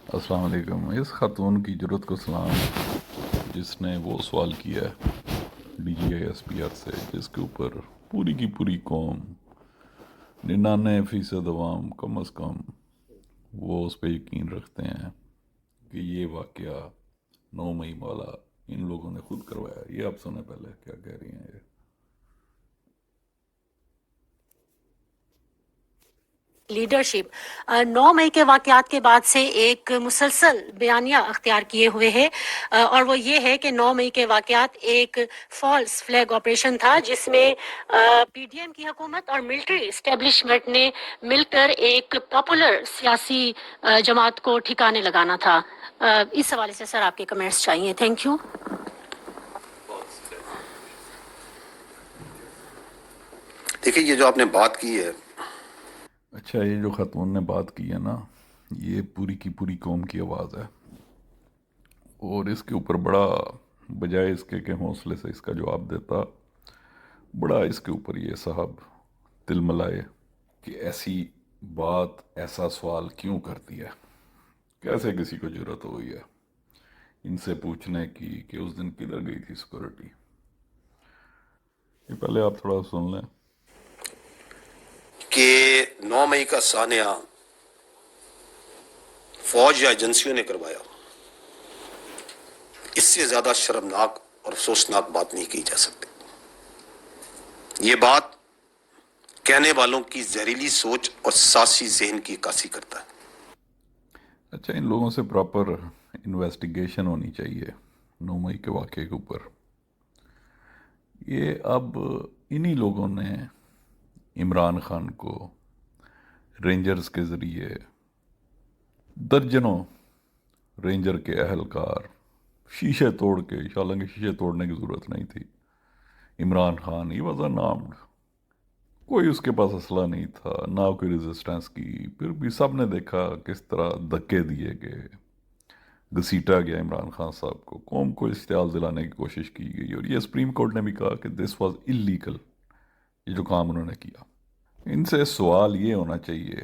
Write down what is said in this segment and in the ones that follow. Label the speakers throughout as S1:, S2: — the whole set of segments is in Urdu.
S1: السلام علیکم. اس خاتون کی جرت کو سلام جس نے وہ سوال کیا ہے D G I S P R سے، جس کے اوپر پوری کی پوری قوم 99% عوام کم از کم وہ اس پہ یقین رکھتے ہیں کہ یہ واقعہ 9 مئی والا ان لوگوں نے خود کروایا. یہ آپ سنیں پہلے کیا کہہ رہی ہیں یہ.
S2: لیڈرشپ 9 مئی کے واقعات کے بعد سے ایک مسلسل بیانیہ اختیار کیے ہوئے ہے، اور وہ یہ ہے کہ 9 مئی کے واقعات ایک فالس فلیگ آپریشن تھا، جس میں پی ڈی ایم کی حکومت اور ملٹری اسٹیبلشمنٹ نے مل کر ایک پاپولر سیاسی جماعت کو ٹھکانے لگانا تھا. اس حوالے سے سر آپ کے کمنٹس چاہیے. Thank you.
S3: دیکھیے، یہ جو آپ نے بات کی ہے،
S1: اچھا، یہ جو خاتون نے بات کی ہے نا، یہ پوری کی پوری قوم کی آواز ہے، اور اس کے اوپر بڑا بجائے اس کے کہ حوصلے سے اس کا جواب دیتا، بڑا اس کے اوپر یہ صاحب تل ملائے کہ ایسی بات، ایسا سوال کیوں کرتی ہے، کیسے کسی کو جرت ہوئی ہے ان سے پوچھنے کی کہ اس دن کدھر گئی تھی سیکورٹی. یہ پہلے آپ تھوڑا سن لیں.
S3: کہ 9 مئی کا سانحہ فوج یا ایجنسیوں نے کروایا، اس سے زیادہ شرمناک اور افسوسناک بات نہیں کی جا سکتی. یہ بات کہنے والوں کی زہریلی سوچ اور ساسی ذہن کی عکاسی کرتا ہے.
S1: اچھا، ان لوگوں سے پراپر انویسٹیگیشن ہونی چاہیے 9 مئی کے واقعے کے اوپر. یہ اب انہی لوگوں نے عمران خان کو رینجرز کے ذریعے درجنوں رینجر کے اہلکار شیشے توڑ کے، حالانکہ شیشے توڑنے کی ضرورت نہیں تھی. Imran Khan he was in armed, کوئی اس کے پاس اسلحہ نہیں تھا، نہ کوئی ریزسٹنس کی، پھر بھی سب نے دیکھا کس طرح دھکے دیے گئے، گھسیٹا گیا عمران خان صاحب کو، قوم کو اشتعال دلانے کی کوشش کی گئی. اور یہ سپریم کورٹ نے بھی کہا کہ دس واز اللیگل، یہ جو کام انہوں نے کیا. ان سے سوال یہ ہونا چاہیے،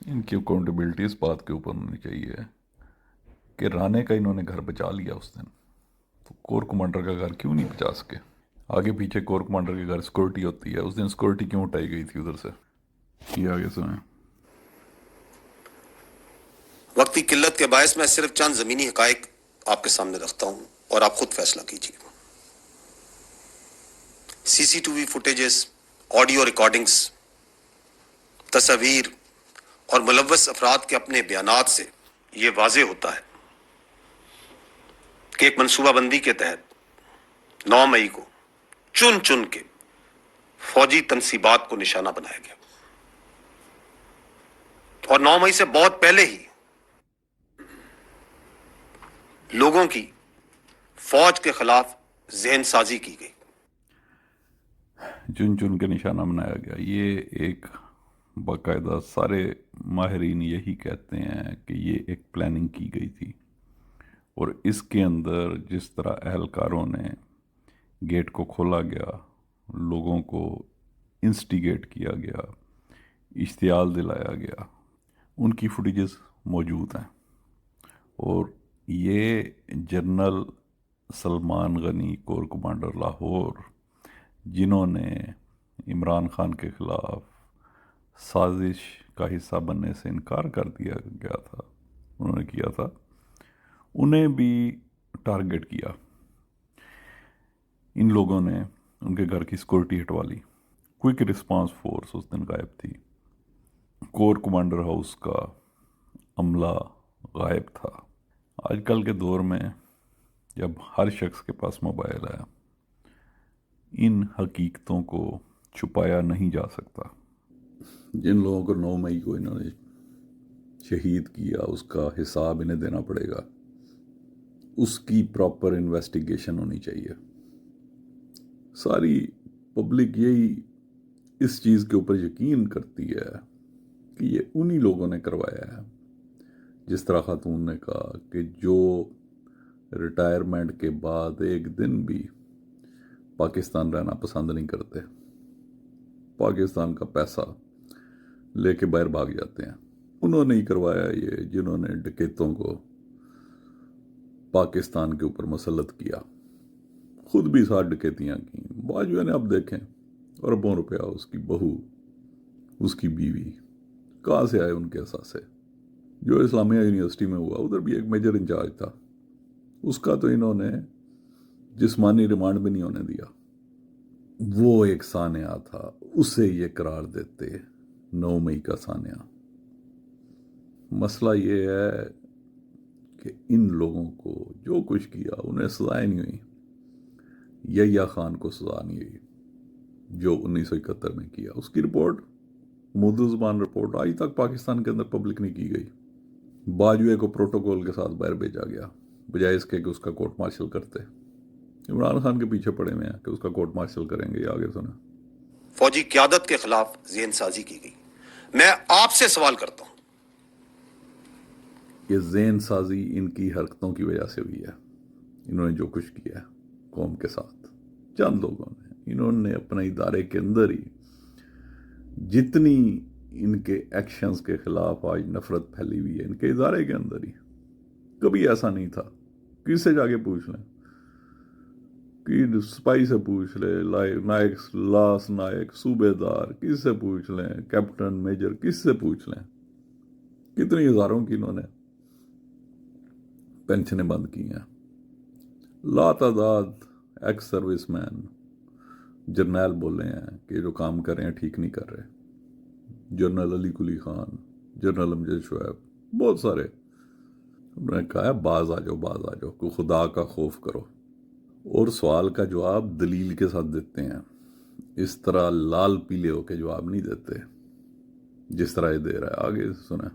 S1: ان کی اکاؤنٹیبلٹی اس بات کے اوپر ہونی چاہیے کہ رانے کا انہوں نے گھر بچا لیا اس دن، تو کور کمانڈر کا گھر کیوں نہیں بچا سکے؟ آگے پیچھے کور کمانڈر کے گھر سیکورٹی ہوتی ہے، اس دن سیکورٹی کیوں اٹھائی گئی تھی ادھر سے؟ یہ آگے سنیں.
S3: وقت کی قلت کے باعث میں صرف چند زمینی حقائق آپ کے سامنے رکھتا ہوں اور آپ خود فیصلہ کیجیے. C C T V footages, audio recordings, تصاویر اور ملوث افراد کے اپنے بیانات سے یہ واضح ہوتا ہے کہ ایک منصوبہ بندی کے تحت 9 مئی کو چن چن کے فوجی تنصیبات کو نشانہ بنایا گیا، اور 9 مئی سے بہت پہلے ہی لوگوں کی فوج کے خلاف ذہن سازی کی گئی.
S1: چن چن کے نشانہ بنایا گیا، یہ ایک باقاعدہ سارے ماہرین یہی کہتے ہیں کہ یہ ایک پلاننگ کی گئی تھی، اور اس کے اندر جس طرح اہلکاروں نے گیٹ کو کھولا گیا، لوگوں کو انسٹیگیٹ کیا گیا، اشتعال دلایا گیا، ان کی فوٹیجز موجود ہیں. اور یہ جنرل سلمان غنی، کور کمانڈر لاہور، جنہوں نے عمران خان کے خلاف سازش کا حصہ بننے سے انکار کر دیا گیا تھا، انہوں نے کیا تھا، انہیں بھی ٹارگٹ کیا. ان لوگوں نے ان کے گھر کی سیکورٹی ہٹوا لی. کوئک رسپانس فورس اس دن غائب تھی، کور کمانڈر ہاؤس کا عملہ غائب تھا. آج کل کے دور میں جب ہر شخص کے پاس موبائل ہے، ان حقیقتوں کو چھپایا نہیں جا سکتا. جن لوگوں کو 9 مئی کو انہوں نے شہید کیا، اس کا حساب انہیں دینا پڑے گا، اس کی پراپر انویسٹیگیشن ہونی چاہیے. ساری پبلک یہی اس چیز کے اوپر یقین کرتی ہے کہ یہ انہی لوگوں نے کروایا ہے، جس طرح خاتون نے کہا کہ جو ریٹائرمنٹ کے بعد ایک دن بھی پاکستان رہنا پسند نہیں کرتے، پاکستان کا پیسہ لے کے باہر بھاگ جاتے ہیں. انہوں نے ہی کروایا یہ جنہوں نے ڈکیتوں کو پاکستان کے اوپر مسلط کیا، خود بھی 7 ڈکیتیاں کی۔ باجوہ نے اب دیکھیں اربوں روپیہ، اس کی بہو، اس کی بیوی، کہاں سے آئے ان کے اثاثے؟ جو اسلامیہ یونیورسٹی میں ہوا ادھر بھی ایک میجر انچارج تھا، اس کا تو انہوں نے جسمانی ریمانڈ بھی نہیں ہونے دیا۔ وہ ایک سانحہ تھا، اسے یہ قرار دیتے 9 مئی کا سانحہ۔ مسئلہ یہ ہے کہ ان لوگوں کو جو کچھ کیا انہیں سزائیں نہیں ہوئی۔ یحییٰ خان کو سزا نہیں ہوئی جو 1971 میں کیا، اس کی رپورٹ، اردو زبان رپورٹ، آج تک پاکستان کے اندر پبلک نہیں کی گئی۔ باجوے کو پروٹوکول کے ساتھ باہر بھیجا گیا بجائے اس کے کہ اس کا کورٹ مارشل کرتے۔ عمران خان کے پیچھے پڑے ہوئے ہیں کہ اس کا کورٹ مارشل کریں گے، یہ آگے سنیں۔
S3: فوجی قیادت کے خلاف ذہن سازی کی گئی۔ میں آپ سے سوال کرتا ہوں،
S1: یہ ذہن سازی ان کی حرکتوں کی وجہ سے ہوئی ہے۔ انہوں نے جو کچھ کیا ہے قوم کے ساتھ، چند لوگوں نے، انہوں نے اپنے ادارے کے اندر ہی جتنی ان کے ایکشنز کے خلاف آج نفرت پھیلی ہوئی ہے، ان کے ادارے کے اندر ہی کبھی ایسا نہیں تھا۔ کس سے جا کے پوچھ لیں، کہ سپاہی سے پوچھ لیں، نائک، لاس نائک، صوبے دار، کس سے پوچھ لیں، کیپٹن، میجر، کس سے پوچھ لیں، کتنی ہزاروں کی انہوں نے پینشنیں بند کی ہیں۔ لاتعداد ایکس سروس مین، جرنیل بولے ہیں کہ جو کام کر رہے ہیں ٹھیک نہیں کر رہے۔ جنرل علی قلی خان، جنرل امجد شعیب، بہت سارے، انہوں نے کہا ہے باز آ جاؤ، باز آ جاؤ، کہ خدا کا خوف کرو، اور سوال کا جواب دلیل کے ساتھ دیتے ہیں۔ اس طرح لال پیلے ہو کے جواب نہیں دیتے جس طرح یہ دے رہا ہے۔ آگے سنیں۔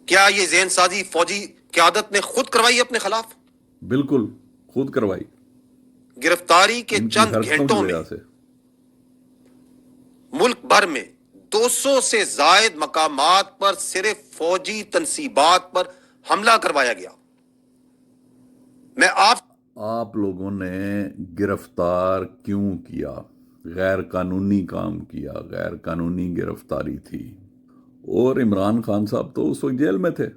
S3: کیا یہ ذہن سازی فوجی قیادت نے خود کروائی اپنے خلاف؟
S1: بالکل خود کروائی،
S3: گرفتاری کے
S1: ان کی
S3: چند
S1: حرکتوں
S3: گھنٹوں
S1: کی
S3: میں
S1: وجہ سے۔
S3: ملک بھر میں 200 سے زائد مقامات پر صرف فوجی تنصیبات پر حملہ کروایا گیا۔ میں
S1: آپ لوگوں نے گرفتار کیوں کیا؟ غیر قانونی کام کیا، غیر قانونی گرفتاری تھی۔ اور عمران خان صاحب تو اس وقت جیل میں تھے،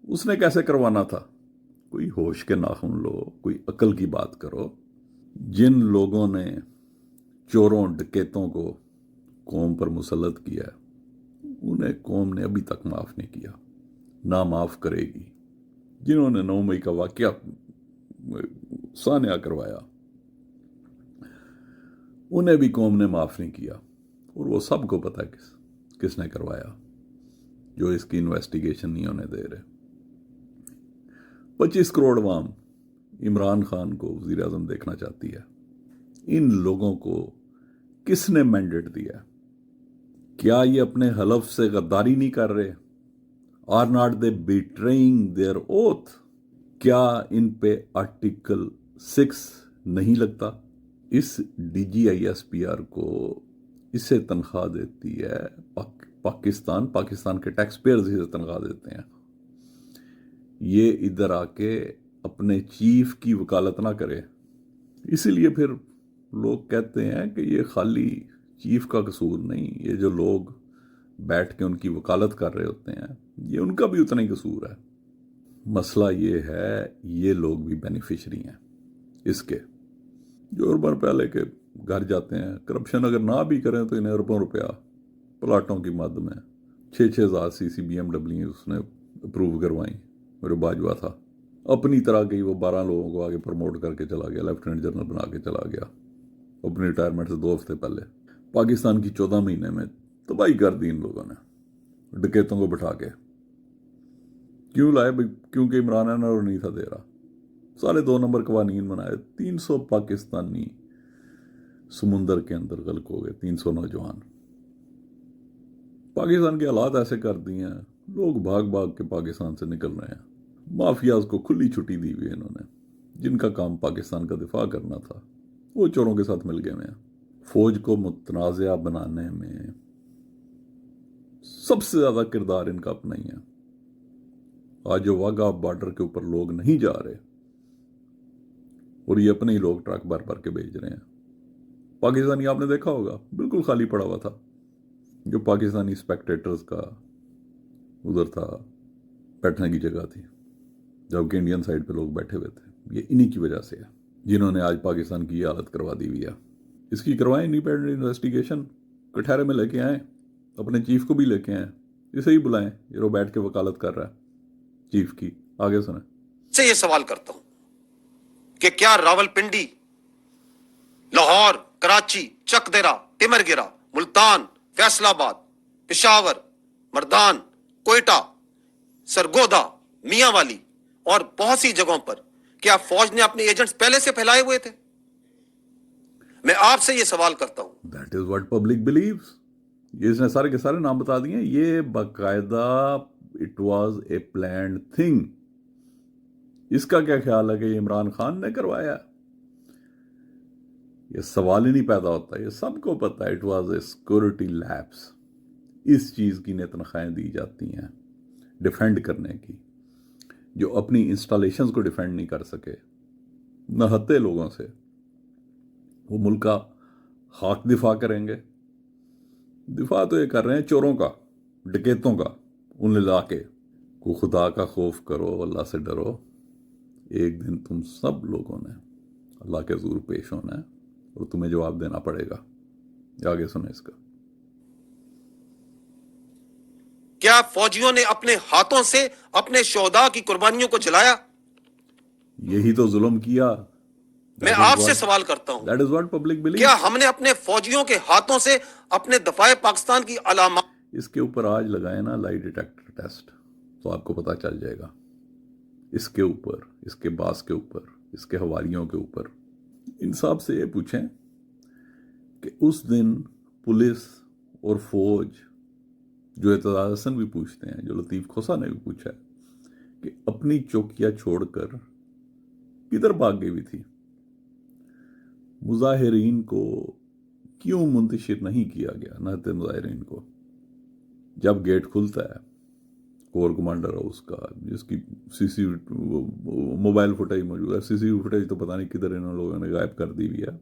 S1: اس نے کیسے کروانا تھا؟ کوئی ہوش کے ناخن لو، کوئی عقل کی بات کرو۔ جن لوگوں نے چوروں ڈکیتوں کو قوم پر مسلط کیا ہے انہیں قوم نے ابھی تک معاف نہیں کیا، نہ معاف کرے گی۔ جنہوں نے 9 مئی کا واقعہ سانحہ کروایا انہیں بھی قوم نے معاف نہیں کیا، اور وہ سب کو پتہ ہے کس نے کروایا، جو اس کی انویسٹیگیشن نہیں ہونے دے رہے۔ 25 کروڑ عوام عمران خان کو وزیر اعظم دیکھنا چاہتی ہے۔ ان لوگوں کو کس نے مینڈیٹ دیا؟ کیا یہ اپنے حلف سے غداری نہیں کر رہے؟ Are not they betraying their oath? کیا ان پہ آرٹیکل 6 نہیں لگتا؟ اس D G I S P R کو اسے تنخواہ دیتی ہے پاکستان کے ٹیکس پیئرز اسے تنخواہ دیتے ہیں۔ یہ ادھر آ کے اپنے چیف کی وکالت نہ کرے، اسی لیے پھر لوگ کہتے ہیں کہ یہ خالی چیف کا قصور نہیں، یہ جو لوگ بیٹھ کے ان کی وکالت کر رہے ہوتے ہیں یہ ان کا بھی اتنا ہی قصور ہے۔ مسئلہ یہ ہے یہ لوگ بھی بینیفیشری ہیں اس کے، جو اربوں پہلے کے گھر جاتے ہیں۔ کرپشن اگر نہ بھی کریں تو انہیں اربوں روپیہ پلاٹوں کی مد میں 6,000 cc BMW اس نے اپروو کروائیں۔ میرے باجوہ تھا، اپنی طرح کی وہ 12 لوگوں کو آگے پروموٹ کر کے چلا گیا، لیفٹیننٹ جنرل بنا کے چلا گیا اپنی ریٹائرمنٹ سے 2 ہفتے پہلے۔ پاکستان کی 14 مہینے میں تباہی کر دی ان لوگوں نے ڈکیتوں کو بٹھا کے۔ کیوں لائے؟ کیونکہ عمران انور نہیں تھا دے رہا۔ سارے 2 نمبر قوانین بنائے، 300 پاکستانی سمندر کے اندر غرق ہو گئے، 300 نوجوان۔ پاکستان کے حالات ایسے کر دیے ہیں، لوگ بھاگ بھاگ کے پاکستان سے نکل رہے ہیں۔ مافیاز کو کھلی چھٹی دی ہوئی ہے انہوں نے، جن کا کام پاکستان کا دفاع کرنا تھا وہ چوروں کے ساتھ مل گئے ہیں۔ فوج کو متنازعہ بنانے میں سب سے زیادہ کردار ان کا اپنا ہی ہے۔ آج جو واگا بارڈر کے اوپر لوگ نہیں جا رہے اور یہ اپنے ہی لوگ ٹرک بھر بھر کے بھیج رہے ہیں۔ پاکستانی آپ نے دیکھا ہوگا بالکل خالی پڑا ہوا تھا، جو پاکستانی اسپیکٹیٹرز کا ادھر تھا بیٹھنے کی جگہ تھی، جبکہ انڈین سائڈ پہ لوگ بیٹھے ہوئے تھے۔ یہ انہی کی وجہ سے ہے جنہوں نے آج پاکستان کی یہ حالت کروا دی ہوئی ہے۔ اس کی کروائیں انڈیپینڈنٹ انویسٹیگیشن، کٹہرے میں لے کے آئیں، اپنے چیف کو بھی لے کے آئیں، اسے ہی بلائیں، یہ وہ بیٹھ کے وکالت کر رہا ہے چیف کی۔ آگے سنیں۔
S3: سے یہ سوال کرتا ہوں کہ کیا راولپنڈی، لاہور، کراچی، چک دیرہ، ٹمر گرہ، ملتان، فیصل آباد، پشاور، مردان، کوئٹہ، سرگودا، میاں والی اور بہت سی جگہوں پر کیا فوج نے اپنے ایجنٹس پہلے سے پھیلائے ہوئے تھے؟ میں آپ سے یہ سوال کرتا ہوں۔
S1: That is what public believes. یہ اس نے سارے کے سارے نام بتا دیے ہیں۔ یہ باقاعدہ it was a planned thing. اس کا کیا خیال ہے کہ یہ عمران خان نے کروایا؟ یہ سوال ہی نہیں پیدا ہوتا، یہ سب کو پتا ہے۔ It was a security lapse. اس چیز کی تنخواہیں دی جاتی ہیں ڈیفینڈ کرنے کی، جو اپنی انسٹالیشنز کو ڈیفینڈ نہیں کر سکے نہتے لوگوں سے، وہ ملک کا حق دفاع کریں گے۔ دفاع تو یہ کر رہے ہیں چوروں کا، ڈکیتوں کا، انہیں لا کے۔ کو خدا کا خوف کرو، اللہ سے ڈرو، ایک دن تم سب لوگوں نے اللہ کے حضور پیش ہونا ہے اور تمہیں جواب دینا پڑے گا۔ آگے سنیں اس کا۔
S3: کیا فوجیوں نے اپنے ہاتھوں سے اپنے شہداء کی قربانیوں کو جلایا؟
S1: یہی تو ظلم کیا۔
S3: میں آپ سے سوال کرتا ہوں،
S1: that is what public blue.
S3: کیا ہم نے اپنے فوجیوں کے ہاتھوں سے اپنے دفاع پاکستان کی علامات؟
S1: اس کے اوپر آج لگائے نا لائی ڈیٹیکٹر ٹیسٹ، تو آپ کو پتہ چل جائے گا۔ اس کے اوپر، اس کے باس کے اوپر، اس کے حوالیوں کے اوپر انصاف سے یہ پوچھیں کہ اس دن پولیس اور فوج، جو اعتزاز حسن بھی پوچھتے ہیں، جو لطیف کھوسا نے بھی پوچھا ہے، کہ اپنی چوکیاں چھوڑ کر کدھر بھاگ گئی ہوئی تھی؟ مظاہرین کو کیوں منتشر نہیں کیا گیا؟ نہتے مظاہرین کو جب گیٹ کھلتا ہے کور کمانڈر ہاؤس کا، جس کی سی سی موبائل فوٹیج موجود ہے، سی سی فوٹیج تو پتہ نہیں کدھر انہوں لوگوں نے غائب کر دی ہوئی ہے۔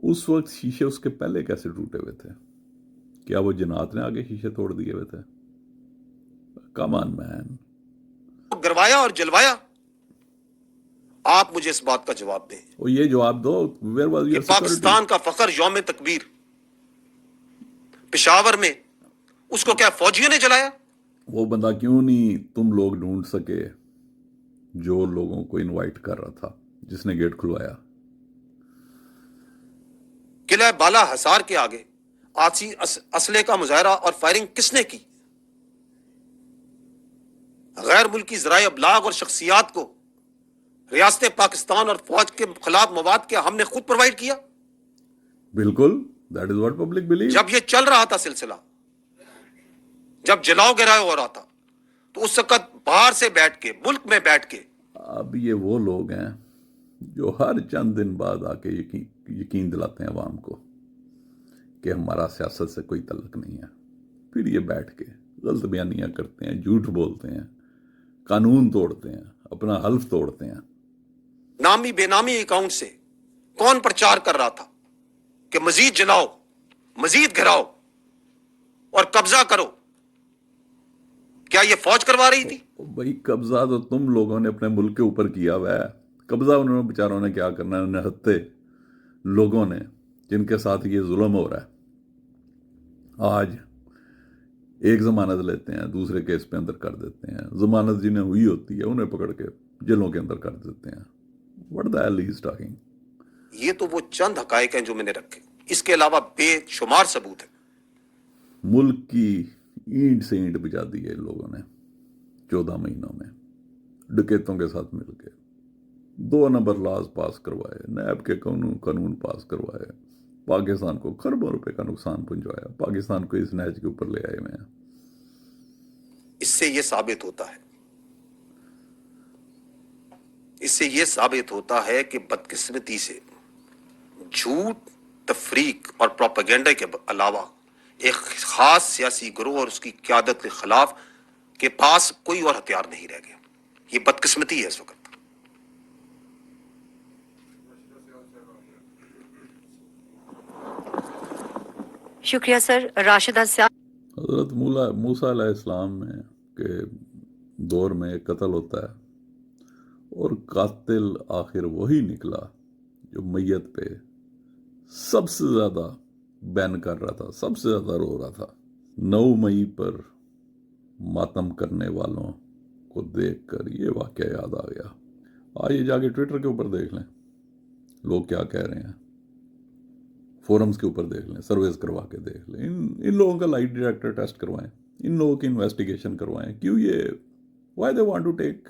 S1: اس وقت شیشے اس کے پہلے کیسے ٹوٹے ہوئے تھے؟ کیا وہ جنات نے آگے شیشے توڑ دیے ہوئے تھے؟ کم آن مین۔
S3: گروایا اور جلوایا؟ آپ مجھے اس بات کا جواب دیں
S1: اور یہ جواب دو، where was
S3: کہ
S1: your security؟
S3: پاکستان کا فخر یوم تکبیر پشاور میں، اس کو کیا فوجیوں نے جلایا؟
S1: وہ بندہ کیوں نہیں تم لوگ ڈھونڈ سکے جو لوگوں کو انوائٹ کر رہا تھا، جس نے گیٹ کھلوایا؟
S3: قلعہ بالا حصار کے آگے آسی اسلحے کا مظاہرہ اور فائرنگ کس نے کی؟ غیر ملکی ذرائع ابلاغ اور شخصیات کو ریاست پاکستان اور فوج کے خلاف مواد کیا ہم نے خود پرووائڈ کیا؟
S1: بالکل، that is what public blue.
S3: جب یہ چل رہا تھا سلسلہ، جب جلاؤ گراؤ ہو رہا تھا، تو اس وقت باہر سے بیٹھ کے، ملک میں بیٹھ کے،
S1: اب یہ وہ لوگ ہیں جو ہر چند دن بعد آ کے یقین دلاتے ہیں عوام کو کہ ہمارا سیاست سے کوئی تعلق نہیں ہے، پھر یہ بیٹھ کے غلط بیانیاں کرتے ہیں، جھوٹ بولتے ہیں، قانون توڑتے ہیں، اپنا حلف توڑتے ہیں۔
S3: نامی بے نامی اکاؤنٹ سے کون پرچار کر رہا تھا کہ مزید جلاؤ، مزید گھراؤ اور قبضہ کرو؟ کیا یہ فوج کروا رہی تھی؟
S1: بھائی قبضہ تو تم لوگوں نے اپنے ملک کے اوپر کیا ہوا ہے۔ قبضہ انہوں نے بیچاروں نے کیا کرنا ہے؟ نہتے لوگوں نے جن کے ساتھ یہ ظلم ہو رہا ہے، آج ایک ضمانت لیتے ہیں، دوسرے کیس پہ اندر کر دیتے ہیں، ضمانت جنہیں ہوئی ہوتی ہے انہیں پکڑ کے جیلوں کے اندر کر دیتے ہیں۔ What the hell he is talking؟
S3: یہ تو وہ چند حقائق ہیں جو میں نے رکھے، اس کے علاوہ بے شمار ثبوت ہیں۔
S1: ملک کی اینٹ سے اینٹ بجا دی ہے ان لوگوں نے 14 مہینوں میں، ڈکیتوں کے ساتھ مل کے 2 نمبر لاز پاس کروائے، نیب کے قانون پاس کروائے، پاکستان کو کروڑوں روپے کا نقصان پہنچایا، پاکستان کو اس نہج کے اوپر لے آئے ہوئے ہیں۔
S3: اس سے یہ ثابت ہوتا ہے کہ بدقسمتی سے جھوٹ، تفریق اور پروپیگنڈا کے علاوہ ایک خاص سیاسی گروہ اور اس کی قیادت کے خلاف کے پاس کوئی اور ہتھیار نہیں رہ گیا۔ یہ بدقسمتی ہے اس وقت۔
S4: شکریہ سر۔ راشدہ صاحب۔
S1: حضرت موسیٰ علیہ السلام میں کے دور میں ایک قتل ہوتا ہے اور قاتل آخر وہی نکلا جو میت پہ سب سے زیادہ بین کر رہا تھا، سب سے زیادہ رو رہا تھا۔ 9 مئی پر ماتم کرنے والوں کو دیکھ کر یہ واقعہ یاد آ گیا۔ آئیے جا کے ٹویٹر کے اوپر دیکھ لیں لوگ کیا کہہ رہے ہیں، فورمز کے اوپر دیکھ لیں، سرویز کروا کے دیکھ لیں، ان لوگوں کا لائٹ ڈیٹیکٹر ٹیسٹ کروائیں، ان لوگوں کی انویسٹیگیشن کروائیں۔ کیوں یہ why they want to take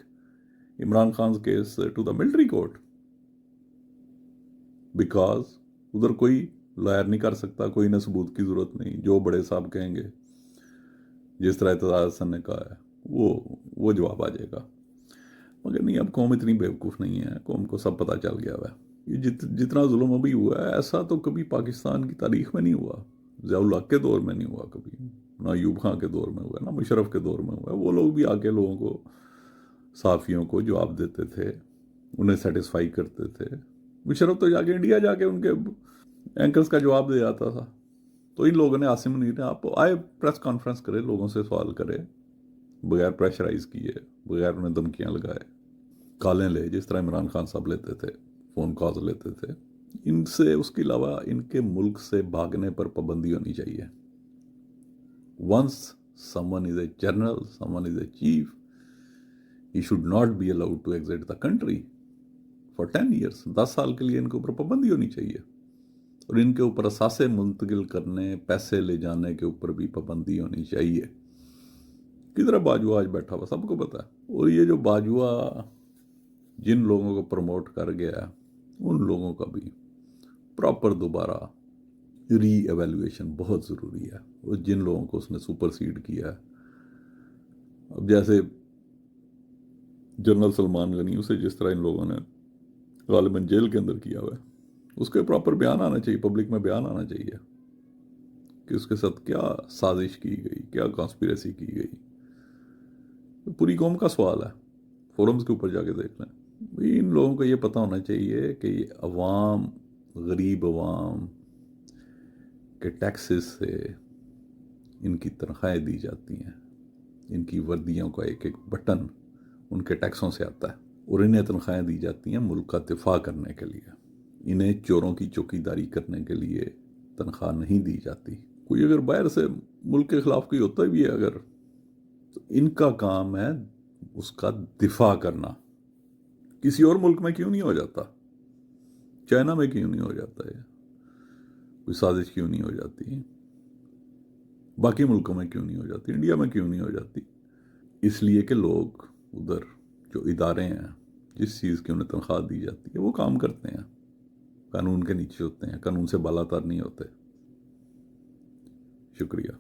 S1: Imran Khan's case to the military court? Because ادھر کوئی لائر نہیں کر سکتا، کوئی نہ ثبوت کی ضرورت نہیں، جو بڑے صاحب کہیں گے جس طرح اعتزاز حسن نے کہا ہے وہ جواب آ جائے گا۔ مگر نہیں، اب قوم اتنی بیوقوف نہیں ہے، قوم کو سب پتہ چل گیا ہوا ہے۔ یہ جتنا ظلم ابھی ہوا ہے ایسا تو کبھی پاکستان کی تاریخ میں نہیں ہوا، ضیاء الحق کے دور میں نہیں ہوا کبھی، نہ ایوب خان کے دور میں ہوا ہے، نہ مشرف کے دور میں ہوا ہے۔ وہ لوگ بھی آ کے لوگوں کو، صحافیوں کو جواب دیتے تھے، انہیں سیٹسفائی کرتے تھے۔ مشرف تو جا کے انڈیا جا کے ان کے اینکرز کا جواب دے جاتا تھا۔ تو ان لوگوں نے، عاصم منیر نے، آپ آئے پریس کانفرنس کرے، لوگوں سے سوال کرے، بغیر پریشرائز کیے، بغیر انہیں دھمکیاں لگائے، کالیں لے جس طرح عمران خان صاحب لیتے تھے، فون کالز لیتے تھے۔ ان سے، اس کے علاوہ ان کے ملک سے بھاگنے پر پابندی ہونی چاہیے۔ Once someone is a general, someone is a chief, he should not be allowed to exit the country for 10 years۔ 10 سال کے لیے ان کے اوپر پابندی ہونی چاہیے، اور ان کے اوپر اثاثے منتقل کرنے، پیسے لے جانے کے اوپر بھی پابندی ہونی چاہیے۔ کدھر باجوہ آج بیٹھا ہوا سب کو پتا ہے، اور یہ جو باجوہ جن لوگوں کو پروموٹ کر گیا ان لوگوں کا بھی پراپر دوبارہ ری ایویلویشن بہت ضروری ہے، اور جن لوگوں کو اس نے سپر سیڈ کیا ہے، اب جیسے جنرل سلمان غنی، اسے جس طرح ان لوگوں نے غالباً جیل کے اندر کیا ہوا ہے، اس کے پراپر بیان آنا چاہیے، پبلک میں بیان آنا چاہیے کہ اس کے ساتھ کیا سازش کی گئی، کیا کانسپیریسی کی گئی۔ پوری قوم کا سوال ہے، فورمز کے اوپر جا کے دیکھ لیں۔ ان لوگوں کو یہ پتہ ہونا چاہیے کہ یہ عوام، غریب عوام کے ٹیکسز سے ان کی تنخواہیں دی جاتی ہیں، ان کی وردیوں کا ایک ایک بٹن ان کے ٹیکسوں سے آتا ہے، اور انہیں تنخواہیں دی جاتی ہیں ملک کا دفاع کرنے کے لیے۔ انہیں چوروں کی چوکی داری کرنے کے لیے تنخواہ نہیں دی جاتی۔ کوئی اگر باہر سے ملک کے خلاف کوئی ہوتا بھی ہے اگر، تو ان کا کام ہے اس کا دفاع کرنا۔ کسی اور ملک میں کیوں نہیں ہو جاتا؟ چائنا میں کیوں نہیں ہو جاتا ہے؟ کوئی سازش کیوں نہیں ہو جاتی؟ باقی ملکوں میں کیوں نہیں ہو جاتی؟ انڈیا میں کیوں نہیں ہو جاتی؟ اس لیے کہ لوگ ادھر جو ادارے ہیں، جس چیز کی انہیں تنخواہ دی جاتی ہے وہ کام کرتے ہیں، قانون کے نیچے ہوتے ہیں، قانون سے بالا تر نہیں ہوتے۔ شکریہ۔